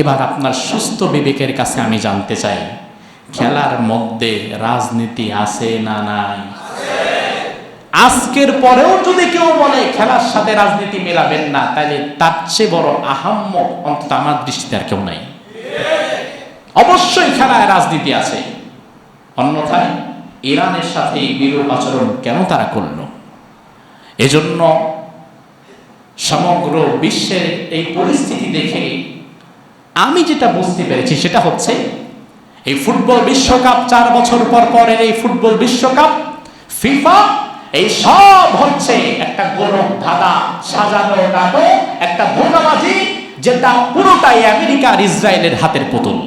এবার আপনার সুস্থ বিবেকের কাছে আমি জানতে চাই, খেলার মধ্যে রাজনীতি আছে না নাই? আজকের পরেও যদি কেউ বলে খেলার সাথে রাজনীতি মেলাবেন না, তাহলে তার চেয়ে বড় আহাম্মক অন্তত আমার দৃষ্টিতে আর কেউ নাই। অবশ্যই খেলায় রাজনীতি আছে, অন্যথায় ইরানের সাথে বিরূপ আচরণ কেন তারা করল? এজন্য সমগ্র বিশ্বের এই পরিস্থিতি দেখে আমি যেটা বুঝতে পেরেছি সেটা হচ্ছে, এই ফুটবল বিশ্বকাপ 4 বছর পর পরের এই ফুটবল বিশ্বকাপ, ফিফা, এই সব হচ্ছে একটা গোলক ধাঁধা, সাজানো নাটক, একটা ধোঁকাবাজি, যেটা পুরোটাই আমেরিকা আর ইসরায়েলের হাতের পুতুল।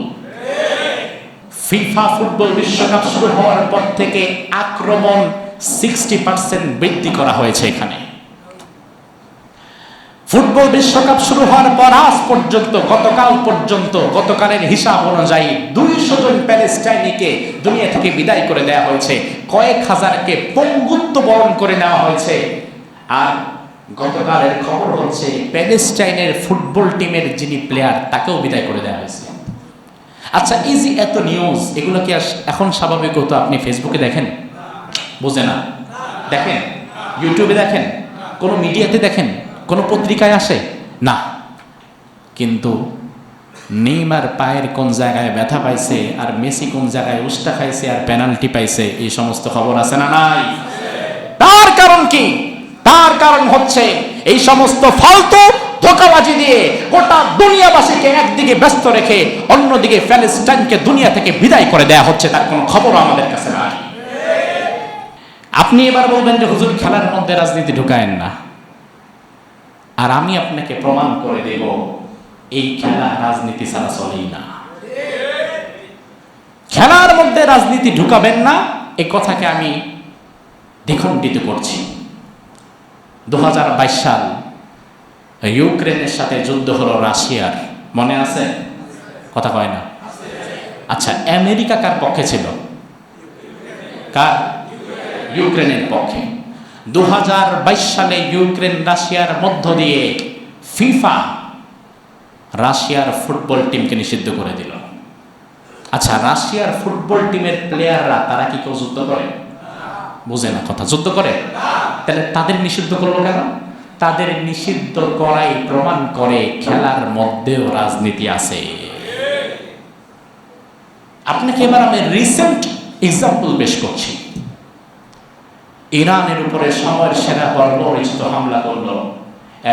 ফিফা ফুটবল বিশ্বকাপ শুরু হওয়ার পর থেকে আক্রমণ 60% বৃদ্ধি করা হয়েছে এখানে। ফুটবল বিশ্বকাপ শুরু হওয়ার পর আজ পর্যন্ত, গতকাল পর্যন্ত, গতকালের হিসাব অনুযায়ী 200 জন প্যালেস্টাইনিকে দুনিয়া থেকে বিদায় করে দেওয়া হয়েছে, কয়েক হাজারকে পঙ্গুত্ব বরণ করে নেওয়া হয়েছে। আর গতকালের খবর হচ্ছে প্যালেস্টাইনের ফুটবল টিমের যিনি প্লেয়ার তাকেও বিদায় করে দেওয়া হয়েছে। আচ্ছা, এই যে এত নিউজ, এগুলো কি এখন স্বাভাবিক হতো? আপনি ফেসবুকে দেখেন, বুঝে না? দেখেন, ইউটিউবে দেখেন, কোনো মিডিয়াতে দেখেন, কোনো পত্রিকায় আসে না। কিন্তু নেইমার পায়ের কোন জায়গায় ব্যথা পাইছে, আর মেসি কোন জায়গায় উস্টা খাইছে, আর পেনাল্টি পাইছে, এই সমস্ত খবর আছে না নাই? তার কারণ কি? তার কারণ হচ্ছে এই সমস্ত ফালতু ধোঁকাবাজি দিয়ে গোটা দুনিয়াবাসীকে একদিকে ব্যস্ত রেখে অন্যদিকে প্যালেস্টাইনকে দুনিয়া থেকে বিদায় করে দেয়া হচ্ছে, তার কোনো খবর আমাদের কাছে নাই। আপনি এবার বলবেন যে হুজুর খেলার মধ্যে রাজনীতি ঢুকায়েন না, আর আমি আপনাকে প্রমাণ করে দেব এই খেলা রাজনীতি ছাড়া চলেই না। খেলার মধ্যে রাজনীতি ঢুকাবেন না, এই কথাকে আমি দ্বিখণ্ডিত করছি। 2022 সাল ইউক্রেনের সাথে যুদ্ধ হলো রাশিয়ার, মনে আছে? কথা কয় না? আচ্ছা, আমেরিকা কার পক্ষে ছিল? কার? ইউক্রেনের পক্ষে। 2022 সালে ইউক্রেন রাশিয়ার মধ্য দিয়ে ফিফা রাশিয়ার ফুটবল টিমকে নিষিদ্ধ করে দিল। আচ্ছা, রাশিয়ার ফুটবল টিমের প্লেয়াররা তারা কি কেউ যুদ্ধ করে? বুঝে না কথা, যুদ্ধ করে? তাহলে তাদের নিষিদ্ধ করলো কেন? তাদের নিষিদ্ধ করাই প্রমাণ করে খেলার মধ্যেও রাজনীতি আছে। আপনাকে এবার আমি রিসেন্ট এক্সাম্পল পেশ করছি। ইরানের উপরে সময়ের সেরা বর্বরচিত হামলা করল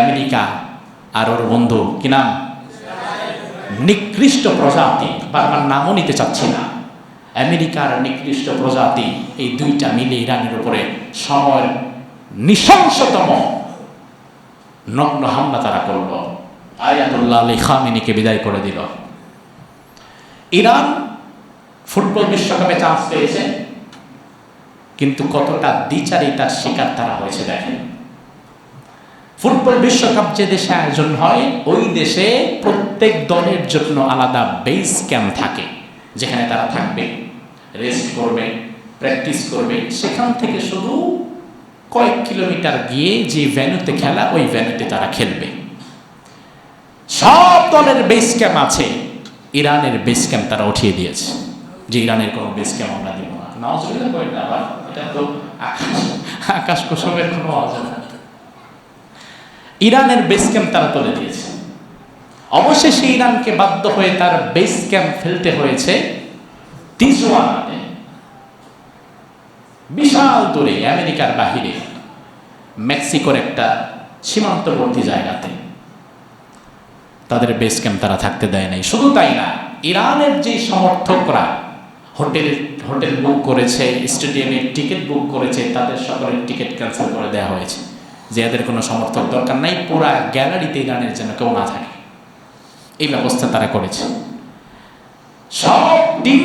আমেরিকা আর ওর বন্ধু, কি নাম? নিকৃষ্ট প্রজাতি, বারবার নামও নিতে চাচ্ছি না। আমেরিকার নিকৃষ্ট প্রজাতি, এই দুইটা মিলে ইরানের উপরে সময়ের নৃশংসতম নগ্ন হামলা তারা করল। আয়াতুল্লাহ আলী খামেনিকে বিদায় করে দিল। ইরান ফুটবল বিশ্বকাপে চান্স পেয়েছে, কিন্তু কতটা দ্বিচারিতার শিকার তারা হয়েছে দেখেন। ফুটবল বিশ্বকাপ যে দেশে আয়োজন হয়, ওই দেশে প্রত্যেক দলের জন্য আলাদা বেস ক্যাম্প থাকে, যেখানে তারা থাকবে, রেস্ট করবে, প্র্যাকটিস করবে। সেখান থেকে শুধু কয়েক কিলোমিটার গিয়ে যে ভেন্যুতে খেলা, ওই ভেন্যুতে তারা খেলবে। সব দলের বেস ক্যাম্প আছে, ইরানের বেস ক্যাম্প তারা উঠিয়ে দিয়েছে, যে ইরানের কোনো বেস ক্যাম্প আমরা দিব না। নাউজুবিল্লাহ করেন না, আবার এটা তো আকাশ কুসুমের কোনো আওয়াজ না। ইরানের বেস ক্যাম্প তারা তুলে দিয়েছে। অবশেষে ইরানকে বাধ্য হয়ে তার বেস ক্যাম্প ফেলতে হয়েছে তিজওয়ানাতে, বিশাল দূরে, আমেরিকার বাহিরে, মেক্সিকোর একটা সীমান্তবর্তী জায়গাতে তাদের বেস ক্যাম্প তারা থাকতে দেয় নাই। শুধু তাই না, ইরানের যে সমর্থকরা হোটেল বুক করেছে, স্টেডিয়ামের টিকিট বুক করেছে, তাদের সকলের টিকিট ক্যান্সেল করে দেওয়া হয়েছে, যে এদের কোনো সমর্থক দরকার নাই, পুরা গ্যালারিতে ইরানের যেন কেউ না থাকে, এই ব্যবস্থা তারা করেছে। সব টিম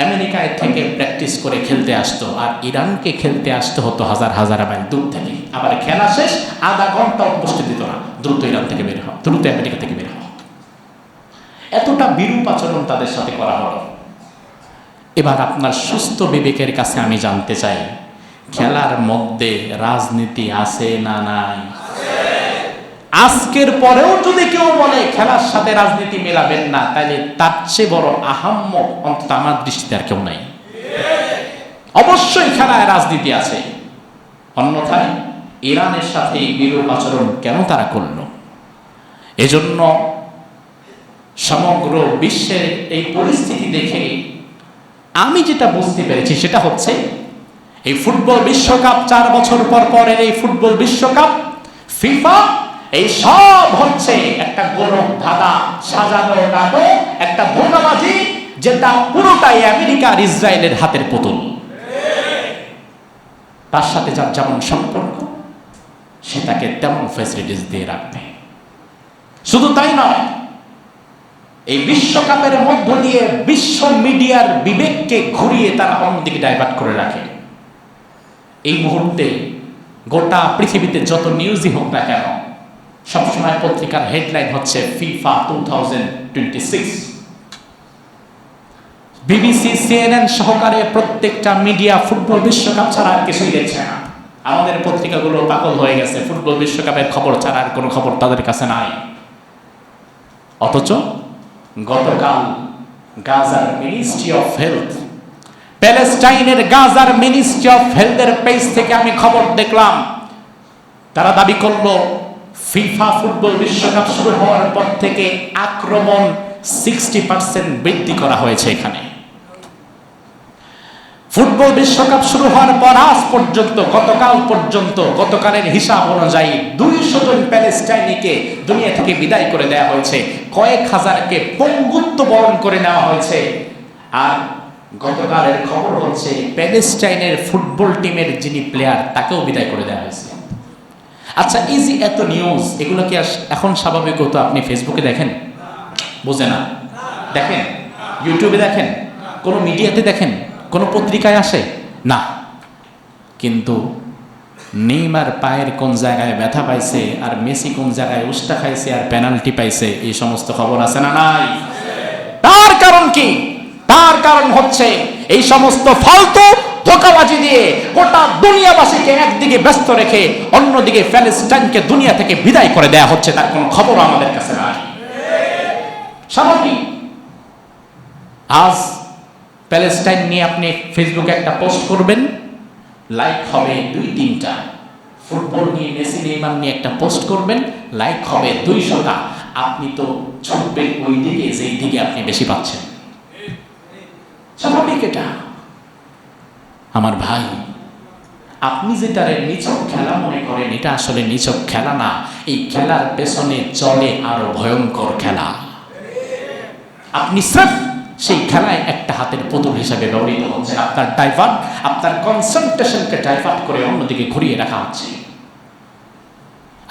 আমেরিকায় থেকে প্র্যাকটিস করে খেলতে আসতো, আর ইরানকে খেলতে আসতে হতো হাজার হাজার মাইল দূর থেকে। আবার খেলা শেষ, আধা ঘন্টা উপস্থিত দিত না, দ্রুত ইরান থেকে বের হওয়া, দ্রুত আমেরিকা থেকে বের হওয়া। এতটা বিরূপ আচরণ তাদের সাথে করা হলো। এবার আপনার সুস্থ বিবেকের কাছে আমি জানতে চাই, খেলার মধ্যে রাজনীতি আছে না নাই? আজকের পরেও যদি কেউ বলে খেলার সাথে রাজনীতি মেলাবেন না, তাহলে তার চেয়ে বড় আহাম্মক অন্তত আমার দৃষ্টিতে আর কেউ নাই। অবশ্যই খেলায় রাজনীতি আছে, অন্যথায় ইরানের সাথে বিরূপ আচরণ কেন তারা করল? এজন্য সমগ্র বিশ্বের এই পরিস্থিতি দেখে আমি যেটা বুঝতে পেরেছি সেটা হচ্ছে, এই ফুটবল বিশ্বকাপ 4 বছর পর পরের এই ফুটবল বিশ্বকাপ, ফিফা, এই সব হচ্ছে একটা গোলক ধাঁধা, সাজানো নাটক, একটা ধোঁকাবাজি, যেটা পুরোটাই আমেরিকা আর ইসরায়েলের হাতের পুতুল। তার সাথে যার যেমন সম্পর্ক সে তাকে তেমন ফ্যাসিলিটিস দিয়ে রাখবে। শুধু তাই নয়, এই বিশ্বকাপের মধ্য দিয়ে বিশ্ব মিডিয়ার বিবেককে ঘুরিয়ে তারা অন্যদিকে ডাইভার্ট করে রাখে। এই মুহূর্তে গোটা পৃথিবীতে যত নিউজই হোক না কেন, সবসময় পত্রিকার হেডলাইন হচ্ছে ফিফা 2026। বিবিসি, সিএনএন সহকারে প্রত্যেকটা মিডিয়া ফুটবল বিশ্বকাপ ছাড়া আর কিছুই দেখছে না। আমাদের পত্রিকাগুলো পাগল হয়ে গেছে, ফুটবল বিশ্বকাপের খবর ছাড়া আর কোনো খবর তাদের কাছে নাই। অথচ গতকাল গাজার মিনিস্ট্রি অফ হেলথ, প্যালেস্টাইনের গাজার মিনিস্ট্রি অফ হেলথের পেজ থেকে আমি খবর দেখলাম, তারা দাবি করলো ফিফা ফুটবল বিশ্বকাপ শুরু হওয়ার পর থেকে আক্রমণ 60% বৃদ্ধি করা হয়েছে এখানে। ফুটবল বিশ্বকাপ শুরু হওয়ার পর আজ পর্যন্ত, গতকাল পর্যন্ত, গতকালের হিসাব অনুযায়ী 200 জন প্যালেস্টাইনিকে দুনিয়া থেকে বিদায় করে দেওয়া হয়েছে, কয়েক হাজারকে পঙ্গুত্ব বরণ করে নেওয়া হয়েছে। আর গতকালের খবর হচ্ছে প্যালেস্টাইনের ফুটবল টিমের যিনি প্লেয়ার তাকেও বিদায় করে দেওয়া হয়েছে। আচ্ছা, এই যে এত নিউজ, এগুলো কি এখন স্বাভাবিক হতো? আপনি ফেসবুকে দেখেন, বুঝে না, দেখেন ইউটিউবে দেখেন, কোনো মিডিয়াতে দেখেন, কোনো পত্রিকায় আসে না। কিন্তু নেইমার পায়ের কোন জায়গায় ব্যথা পাইছে, আর মেসি কোন জায়গায় উস্তা খাইছে, আর পেনাল্টি পাইছে, এই সমস্ত খবর আছে না নাই? তার কারণ কি? তার কারণ হচ্ছে এই সমস্ত ফালতু ধোঁকাবাজি দিয়ে গোটা দুনিয়াবাসীকে একদিকে ব্যস্ত রেখে অন্যদিকে প্যালেস্টাইনকে দুনিয়া থেকে বিদায় করে দেয়া হচ্ছে, তার কোনো খবর আমাদের কাছে নাই। স্বাভাবিক। আজ প্যালেস্টাইন নিয়ে আপনি ফেসবুকে একটা পোস্ট করবেন, লাইক হবে 2-3টা। ফুটবল নিয়ে, মেসি নেইমার নিয়ে একটা পোস্ট করবেন, লাইক হবে 200টা। আপনি তো ছুটবেন ওই দিকে যেই দিকে আপনি বেশি পাচ্ছেন। স্বাভাবিক এটা। আমার ভাই, আপনি যেটারে নিছক খেলা মনে করেন, এটা আসলে নিছক খেলা না। এই খেলার পেছনে চলে আরো ভয়ঙ্কর খেলা। আপনি স্রেফ সেই খেলায় একটা হাতের পুতুল হিসাবে ব্যবহৃত হচ্ছে। আপনার ডাইভার্ট, আপনার কনসেন্ট্রেশনকে ডাইভার্ট করে অন্যদিকে ঘুরিয়ে রাখা হচ্ছে।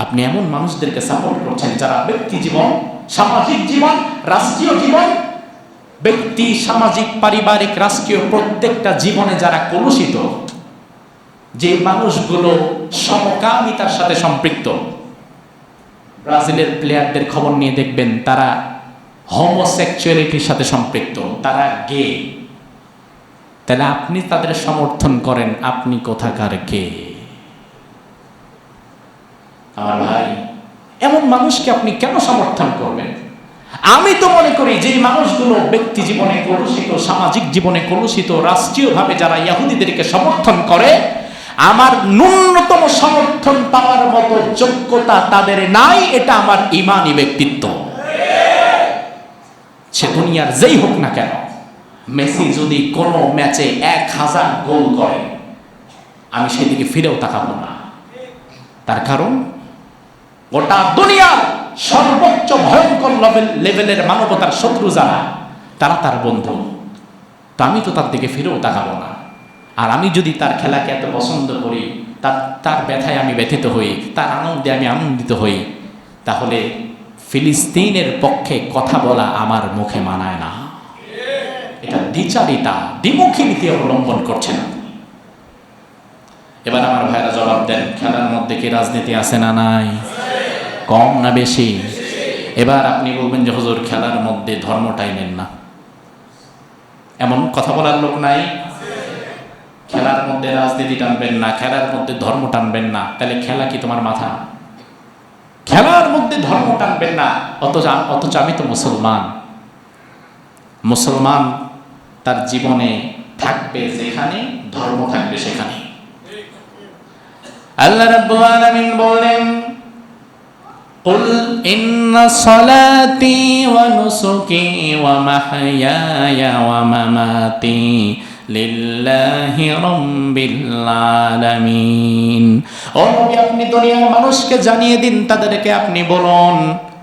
আপনি এমন মানুষদেরকে সাপোর্ট করছেন যারা ব্যক্তি জীবন, সামাজিক জীবন, রাষ্ট্রীয় জীবন, ব্যক্তি, সামাজিক, পারিবারিক, রাষ্ট্রীয় প্রত্যেকটা জীবনে যারা কলুষিত, যে মানুষগুলো সমকামিতার সাথে সম্পৃক্ত। ব্রাজিলের প্লেয়ারদের খবর নিয়ে দেখবেন, তারা হোমোসেক্সুয়ালিটির সাথে সম্পৃক্ত, তারা গে। তাহলে আপনি তাদের সমর্থন করেন, আপনি কোথাকার গে? আমার ভাই, এমন মানুষকে আপনি কেন সমর্থন করবেন? আমি তো মনে করি যে মানুষগুলো ব্যক্তি জীবনে কলুষিত, সামাজিক জীবনে কলুষিত, রাষ্ট্রীয়ভাবে যারা ইহুদিদেরকে সমর্থন করে, আমার ন্যূনতম সমর্থন পাওয়ার মতো যোগ্যতা তাদের নাই। এটা আমার ঈমানি ব্যক্তিত্ব। সে দুনিয়ার যেই হোক না কেন, মেসি যদি কোনো ম্যাচে 1000 গোল করে, আমি সেদিকে ফিরেও তাকাবো না। তার কারণ গোটা দুনিয়ার সর্বোচ্চ ভয়ঙ্কর লেভেলের মানবতার শত্রু যারা, তারা তার বন্ধু। তা আমি তো তার দিকে ফিরেও তাকাবো না। আর আমি যদি তার খেলাকে এত পছন্দ করি, তার ব্যথায় আমি ব্যথিত হই, তার আনন্দে আমি আনন্দিত হই, তাহলে ফিলিস্তিনের পক্ষে কথা বলা আমার মুখে মানায় না। এটা দ্বিচারিতা, দ্বিমুখী নীতি অবলম্বন করছেন। এবার আমার ভাইরা জবাব দেন, খেলার মধ্যে কি রাজনীতি আছে না নাই? কম না বেশি? এবার আপনি বলবেন যে হুজুর, খেলার মধ্যে ধর্মটাই নেন না। এমন কথা বলার লোক নাই? খেলার মধ্যে রাজনীতি টানবেন না, খেলার মধ্যে ধর্ম টানবেন না, তাহলে খেলা কি তোমার মাথা? খেলার মধ্যে ধর্ম টানবেন না। অথচ আমি তো মুসলমান। মুসলমান তার জীবনে থাকবে যেখানে, ধর্ম থাকবে সেখানে। আল্লাহ রাব্বুল আলামিন বলেন, কুল ইন্না সলাতি ওয়া নুসুকি ওয়া মাহইয়ায়া ওয়া মামাতি লিল্লাহি রাব্বিল আলামিন। ও নবী, আপনি দুনিয়ার মানুষকে জানিয়ে দিন, তাদেরকে আপনি বলুন,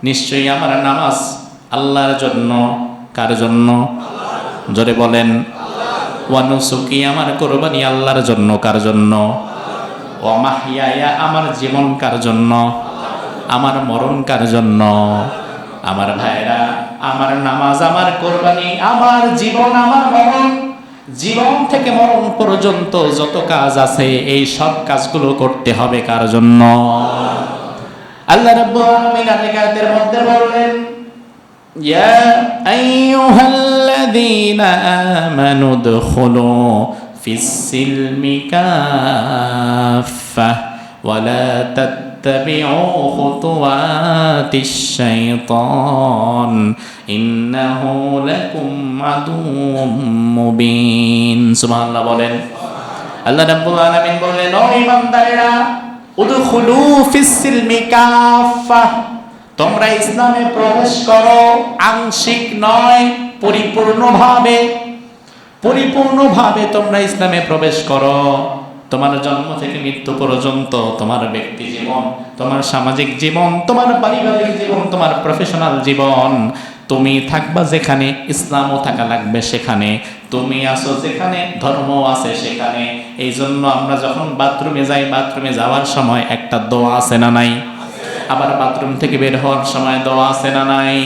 নিশ্চয়ই আমার নামাজ আল্লাহর জন্য। কার জন্য? জোরে বলেন। ওয়া নুসুকি, আমার কুরবানি আল্লাহর জন্য। কার জন্য? ওয়া মাহইয়ায়া, আমার জীবন কার জন্য? আমার মরণ কার জন্য? আমার ভাইরা, আমার নামাজ, আমার কুরবানি, আমার জীবন, আমার মরণ, জীবন থেকে মরণ পর্যন্ত যত কাজ আছে, এই সব কাজগুলো করতে হবে কার জন্য? আল্লাহ রাব্বুল আলামিন আয়াতের মধ্যে বলেন, ইয়া আইয়ুহাল্লাযীনা আমানু দুখুলু ফিস সিলমি কাফা ওয়া লা তাত্তাবিউ খুতুওয়াতিশ শাইতান ইন্নাহু লাকুম আদুউম মুবিন। সুবহানাল্লাহ বলেন। আল্লাহ রাব্বুল আলামিন বলেন, ও ঈমানদারেরা, উদখুলু ফিস সিলমি কাফা, তোমরা ইসলামে প্রবেশ করো, আংশিক নয়, পরিপূর্ণভাবে। পরিপূর্ণভাবে তোমরা ইসলামে প্রবেশ করো। তোমার জন্ম থেকে মৃত্যু পর্যন্ত তোমার ব্যক্তি জীবন, তোমার সামাজিক জীবন, তোমার পারিবারিক জীবন, তোমার প্রফেশনাল জীবন, তুমি থাকবা যেখানে, ইসলামও থাকা লাগবে সেখানে। তুমি আছো যেখানে, ধর্ম আছে সেখানে। এই জন্য আমরা যখন বাথরুমে যাই, বাথরুমে যাওয়ার সময় একটা দোয়া আছে না নাই? আবার বাথরুম থেকে বের হওয়ার সময় দোয়া আছে না নাই?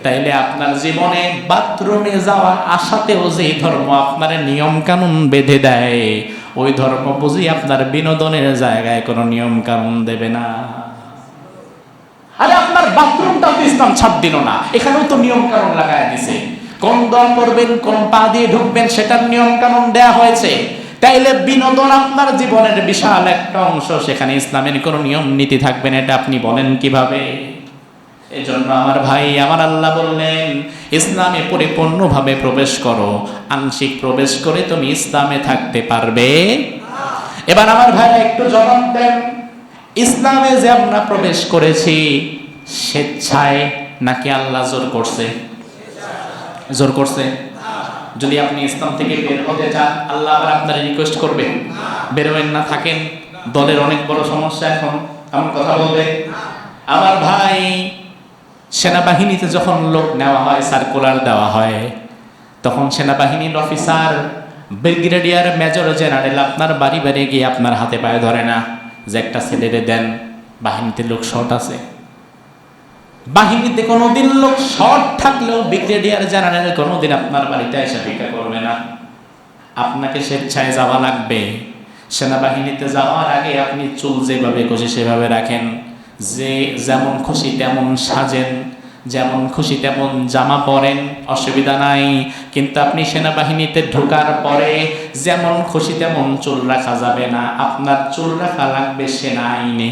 তাইলে আপনার জীবনে বাথরুমে যাওয়ার আশাতেও যে ধর্ম আপনার নিয়ম কানুন বেঁধে দেয়, ওই ধর্ম বুঝি আপনার বিনোদনের জায়গায় কোনো নিয়ম কানুন দেবে না। আরে আপনার বাথরুমটাও তো ইসলাম ছাড় দিল না, এখানেও তো নিয়ম কানুন লাগায় দিছে। কোন দোয়া করবেন, কোন পা দিয়ে ঢুকবেন, সেটার নিয়ম কানুন দেয়া হয়েছে। তাইলে বিনোদন আপনার জীবনের বিশাল একটা অংশ, সেখানে ইসলামের কোনো নিয়ম নীতি থাকবে না, এটা আপনি বলেন কিভাবে? এজন্য আমার ভাই, আমার আল্লাহ বললেন, ইসলামে পরিপূর্ণভাবে প্রবেশ করো, আংশিক প্রবেশ করে তুমি ইসলামে থাকতে পারবে। এবার আমার ভাই একটু জবাব দেন, ইসলামে যে আমরা প্রবেশ করেছি স্বেচ্ছায় নাকি আল্লাহ জোর করছে? জোর করছে। যদি আপনি ইসলাম থেকে বের হতে চান, আল্লাহ আবার আপনার রিকোয়েস্ট করবে বেরোবেন না, থাকেন? দলের অনেক বড় সমস্যা এখন, এমন কথা বলবে? আমার ভাই, সেনাবাহিনীতে যখন লোক নেওয়া হয়, সার্কুলার দেওয়া হয়, তখন সেনাবাহিনীর অফিসার, ব্রিগেডিয়ার, মেজর, জেনারেল আপনার বাড়ি বাড়ি গিয়ে আপনার হাতে পায়ে ধরে না যে একটা ছেলেরে দেন, বাহিনীতে লোক শর্ট আছে। বাহিনীতে কোনোদিন লোক শর্ট থাকলেও ব্রিগেডিয়ার, জেনারেল কোনোদিন আপনার বাড়িতে এসে ভিক্ষা করবে না। আপনাকে স্বেচ্ছায় যাওয়া লাগবে। সেনাবাহিনীতে যাওয়ার আগে আপনি চুল যেভাবে খুশি সেভাবে রাখেন, যে যেমন খুশি তেমন সাজেন, যেমন খুশি তেমন জামা পরেন, অসুবিধা নাই। কিন্তু আপনি সেনাবাহিনীতে ঢোকার পরে যেমন খুশি তেমন চুল রাখা যাবে না, আপনার চুল রাখা লাগবে সেনা আইনে।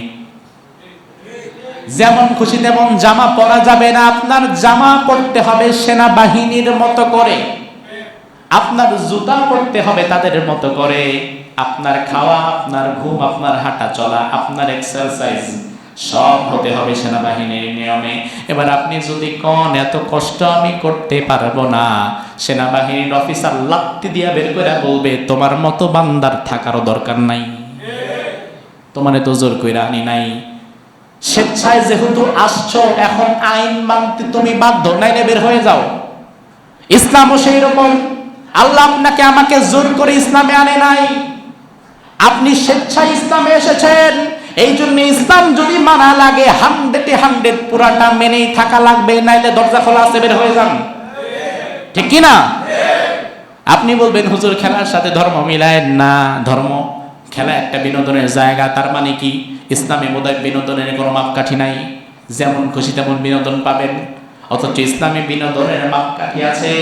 যেমন খুশি তেমন জামা পরা যাবে না, আপনার জামা পরতে হবে সেনাবাহিনীর মতো করে, আপনার জুতা পরতে হবে তাদের মতো করে, আপনার খাওয়া, আপনার ঘুম, আপনার হাঁটা চলা, আপনার এক্সারসাইজ সব হতে হবে সেনাবাহিনীর নিয়মে। এবার আপনি যদি কোন এত কষ্ট আমি করতে পারবো না, সেনাবাহিনীর অফিসার লাত্তি দিয়া বের করে বলবে, তোমার মতো বান্দার থাকারও দরকার নাই, তোমার তো জোর কইরা আনি নাই। স্বেচ্ছায় যেহেতু আসছো, এখন আইন মানতে তুমি বাধ্য, নাইলে বের হয়ে যাও। ইসলামও সেই রকম। আল্লাহ আপনাকে আমাকে জোর করে ইসলামে আনে নাই, আপনি স্বেচ্ছায় ইসলামে এসেছেন। এই জন্য ইসলাম যদি মানা লাগে 100 পুরাটা মেনেই থাকা লাগবে, নাইলে দরজা খোলা আছে, বের হয়ে যান। ঠিক কি না? আপনি বলবেন, হুজুর খেলার সাথে ধর্ম মিলায়েন না। ধর্ম, খেলা একটা বিনোদনের জায়গা, তার মানে কি ইসলামে বোধহয় বিনোদনের কোনো মাপকাঠি নাই, যেমন খুশি তেমন বিনোদন পাবেন? অথচ ইসলামী বিনোদনের মাপকাঠি আছে,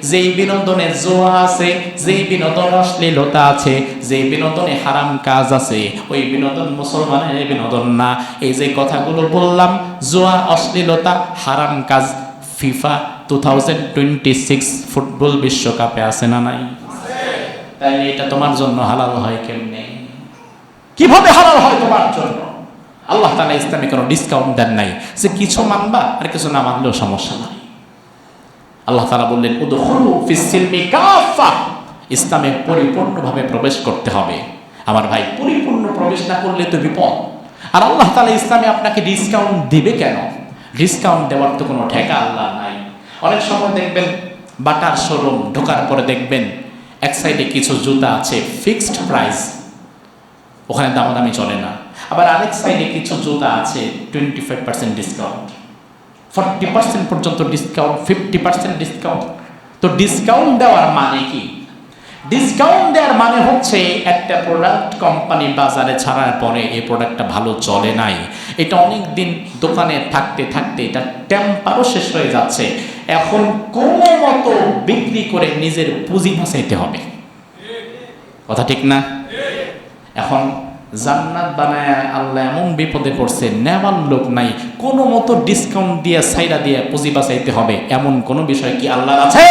যেই বিনোদনে জুয়া আছে, যেই বিনোদনে অশ্লীলতা আছে, যেই বিনোদনে হারাম কাজ আছে, ওই বিনোদন মুসলমানের বিনোদন না। এই যে কথাগুলো বললাম, জুয়া, অশ্লীলতা, হারাম কাজ, ফিফা 2026 ফুটবল বিশ্বকাপে আছে না নাই? তাইলে এটা তোমার জন্য হালাল হয় কেমনে? কিভাবে হালাল হয় তোমার জন্য? আল্লাহ তাআলা ইসলামে কোনো ডিসকাউন্ট দেন নাই যে কিছু মানবা আর কিছু না মানলেও সমস্যা নাই। আল্লাহ তাআলা বললেন উদখুলু ফিস সিলমি কাফা, ইসলামে পরিপূর্ণভাবে প্রবেশ করতে হবে। আমার ভাই, পরিপূর্ণ প্রবেশ না করলে তো বিপদ। আর আল্লাহ তাআলা ইসলামে আপনাকে ডিসকাউন্ট দিবে কেন? ডিসকাউন্ট দেওয়ার তো কোনো ঠেকা আল্লাহ নাই। অনেক সময় দেখবেন বাটার শোরুম ঢোকার পরে দেখবেন এক সাইডে কিছু জুতা আছে ফিক্সড প্রাইস, ওখানে দামাদামি চলে না। আবার আরেক সাইডে কিছু জুতা আছে 25% ডিসকাউন্ট, 40% পর্যন্ত ডিসকাউন্ট, 50% ডিসকাউন্ট। তো ডিসকাউন্ট দেওয়ার মানে কি? ডিসকাউন্ট দেওয়ার মানে হচ্ছে একটা প্রোডাক্ট কোম্পানি বাজারে ছাড়ার পরে এই প্রোডাক্টটা ভালো চলে নাই, এটা অনেক দিন দোকানে থাকতে থাকতে এটা টেম্পারও শেষ হয়ে যাচ্ছে, এখন কোনো মতো বিক্রি করে নিজের পুঁজি বাঁচাইতে হবে। কথা ঠিক না? এখন জান্নাত বানায় আল্লাহ এমন বিপদে পড়ছে, নেওয়ার লোক নাই, কোনো মতো ডিসকাউন্ট দিয়ে সাইরা দিয়ে পুঁজি বাঁচাইতে হবে, এমন কোনো বিষয় কি আল্লাহর আছে?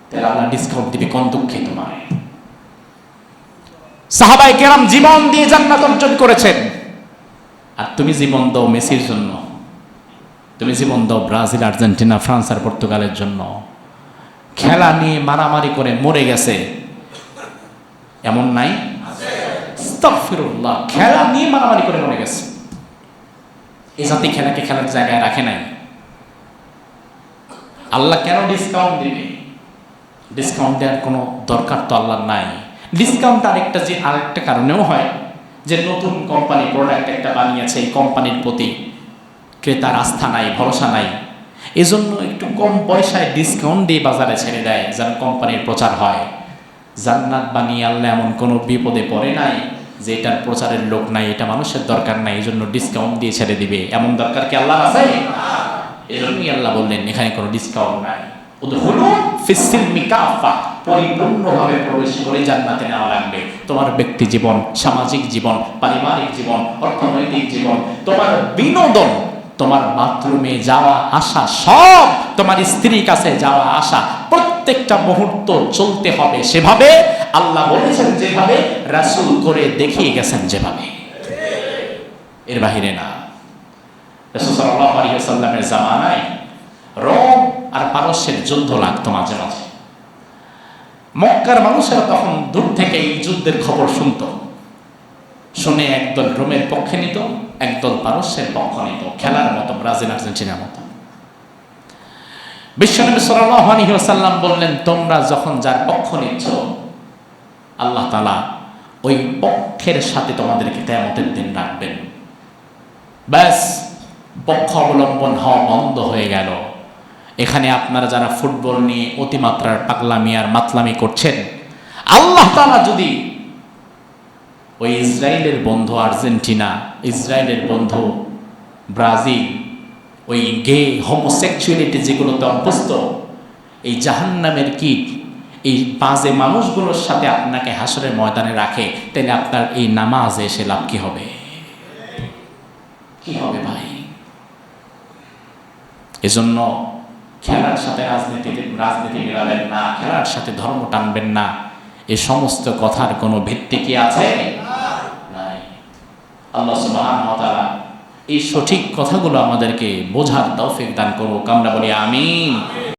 তাহলে আল্লাহ ডিসকাউন্ট দিবে কোন দুঃখে তোমার? সাহাবায়ে কেরাম জীবন দিয়ে জান্নাত অর্জন করেছেন, আর তুমি জীবন দাও মেসির জন্য, তুমি জীবন দাও ব্রাজিল, আর্জেন্টিনা, ফ্রান্স আর পর্তুগালের জন্য। খেলা নিয়ে মারামারি করে মরে গেছে এমন নাই? আস্তাগফিরুল্লাহ, খেলা নিয়ে মারামারি করে মরে গেছে। এই জাতি খেলাকে খেলার জায়গায় রাখে নাই। আল্লাহ কেন ডিসকাউন্ট দিবে? ডিসকাউন্ট দেওয়ার কোনো দরকার তো আল্লাহর নাই। ডিসকাউন্ট আরেকটা কারণেও হয় যে নতুন কোম্পানি প্রোডাক্ট একটা বানিয়েছে, এই কোম্পানির প্রতি ক্রেতার আস্থা নাই, ভরসা নাই, এজন্য একটু কম পয়সায় ডিসকাউন্ট দিয়ে বাজারে ছেড়ে দেয় যেন কোম্পানির প্রচার হয়। জান্নাত বানিয়ে আল্লাহ এমন কোনো বিপদে পড়ে নাই যে এটার প্রচারের লোক নাই, এটা মানুষের দরকার নাই, এই জন্য ডিসকাউন্ট দিয়ে ছেড়ে দিবে, এমন দরকার কি আল্লাহ আছে? এজন্যই আল্লাহ বললেন এখানে কোনো ডিসকাউন্ট নাই। উদখুলু ফিস সিলমি কাফা, পরিপূর্ণভাবে প্রবেশ করে জান্নাতে নেওয়া লাগবে। তোমার ব্যক্তি জীবন, সামাজিক জীবন, পারিবারিক জীবন, অর্থনৈতিক জীবন, তোমার বিনোদন, তোমার বাথরুমে যাওয়া আসা, সব তোমার স্ত্রীর কাছে যাওয়া আসা, প্রত্যেকটা মুহূর্ত চলতে হবে সেভাবে আল্লাহ বলেছেন যেভাবে, রাসূল করে দেখিয়ে গেছেন যেভাবে, এর বাহিরে না। রাসূল সাল্লাল্লাহু আলাইহি ওয়াসাল্লামের জামানায় রোম আর পারস্যের যুদ্ধ লাগতো মাঝে মাঝে। মক্কার মানুষেরা তখন দূর থেকে এই যুদ্ধের খবর শুনতো, শুনে একদল রোমের পক্ষে নিত, একদল পারস্যের পক্ষ নিত, খেলার মতো, ব্রাজিল আর্জেন্টিনার মতো। বিশ্বনবী সাল্লাল্লাহু আলাইহি ওয়াসাল্লাম বললেন তোমরা যখন যার পক্ষ নিচ্ছ আল্লাহ তাআলা ওই পক্ষের সাথে তোমাদেরকে কিয়ামতের দিন রাখবেন। ব্যাস, পক্ষ অবলম্বন হওয়া বন্ধ হয়ে গেল। এখানে আপনারা যারা ফুটবল নিয়ে অতিমাত্রার পাগলামি আর মাতলামি করছেন, আল্লাহ তাআলা যদি ওই ইসরায়েলের বন্ধু আর্জেন্টিনা, ইসরায়েলের বন্ধু ব্রাজিল, ওই গে হোমোসেক্সুয়ালিটি যেগুলোতে অভ্যস্ত, এই জাহান্নামের কীট, এই বাজে মানুষগুলোর সাথে আপনাকে হাসরের ময়দানে রাখে, তাহলে আপনার এই নামাজে এসে লাভ কি হবে? কি হবে ভাই? এজন্য খেলার সাথে রাজনীতি মিলাবেন না, খেলার সাথে ধর্ম টানবেন না, এই সমস্ত কথার কোনো ভিত্তি কি আছে? নাই। আল্লাহ সুবহানাহু ওয়া তাআলা এই সঠিক কথাগুলো আমাদেরকে বোঝার তৌফিক দান করুক। আমরা বলি আমিন।